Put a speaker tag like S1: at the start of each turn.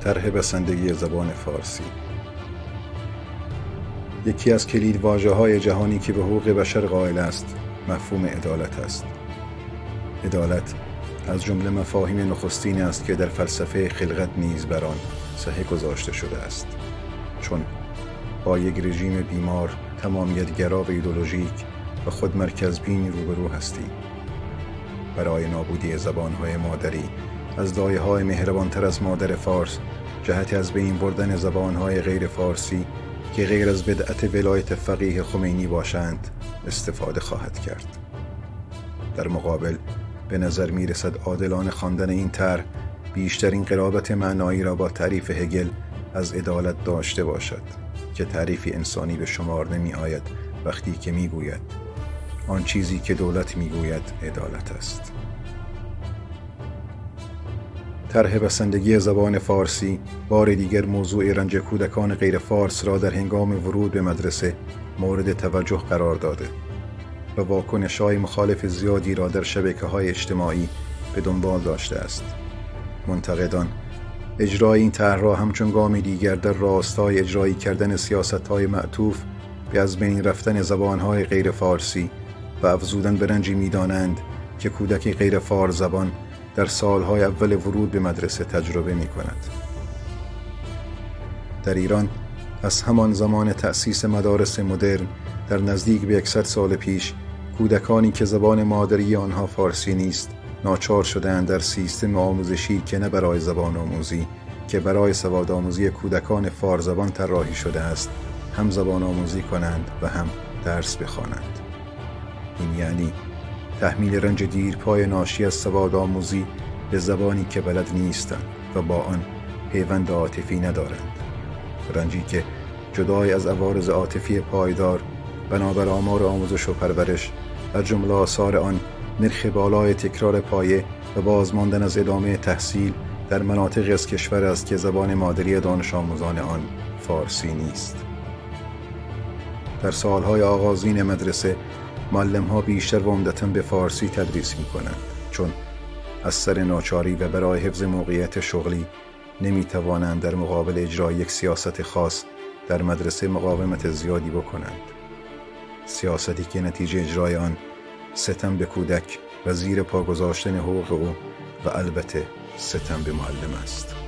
S1: طرح بسندگی زبان فارسی. یکی از کلید واژه‌های جهانی که به حقوق بشر قائل است، مفهوم عدالت است. عدالت از جمله مفاهیم نخستین است که در فلسفه خلقت نیز بر آن سهه گذاشته شده است. چون با یک رژیم بیمار، تمامیت‌گرا و ایدئولوژیک و خودمرکزبین روبرو هستیم. برای نابودی زبان‌های مادری از دایه‌های مهربان‌تر از مادر فارس، جهت از بین بردن زبان‌های غیر فارسی که غیر از بدعت ولایت فقیه خمینی باشند استفاده خواهد کرد. در مقابل به نظر می رسد عادلانه خواندن این طرح بیشترین قرابت معنایی را با تعریف هگل از عدالت داشته باشد که تعریفی انسانی به شمار نمی آید وقتی که می گوید آن چیزی که دولت می گوید عدالت است. طرح بسندگی زبان فارسی بار دیگر موضوع رنج کودکان غیر فارس را در هنگام ورود به مدرسه مورد توجه قرار داده و واکنش‌های مخالف زیادی را در شبکه‌های اجتماعی به دنبال داشته است. منتقدان اجرای این طرح را همچون گامی دیگر در راستای اجرایی کردن سیاست‌های معطوف به از بین رفتن زبان‌های غیر فارسی و افزودن به رنجی می‌دانند که کودکی غیر فارس زبان در سالهای اول ورود به مدرسه تجربه می‌کند. در ایران از همان زمان تأسیس مدارس مدرن در نزدیک به 100 سال پیش، کودکانی که زبان مادری آنها فارسی نیست ناچار شدند در سیستم آموزشی که نه برای زبان آموزی که برای سواد آموزی کودکان فارس زبان طراحی شده است هم زبان آموزی کنند و هم درس بخوانند. این یعنی تحمیل رنج دیرپای ناشی از سواد آموزی به زبانی که بلد نیستند و با آن پیوند عاطفی ندارند، رنجی که جدای از عوارض عاطفی پایدار بنابر آمار آموزش و پرورش از جمله آثار آن نرخ بالای تکرار پایه و بازماندن از ادامه تحصیل در مناطقی از کشور است که زبان مادری دانش آموزان آن فارسی نیست. در سالهای آغازین مدرسه معلم‌ها بیشتر و عمدتاً به فارسی تدریس می‌کنند، چون از سر ناچاری و برای حفظ موقعیت شغلی نمی‌توانند در مقابل اجرای یک سیاست خاص در مدرسه مقاومت زیادی بکنند. سیاستی که نتیجه اجرای آن ستم به کودک و زیر پا گذاشتن حقوق او و البته ستم به معلم است.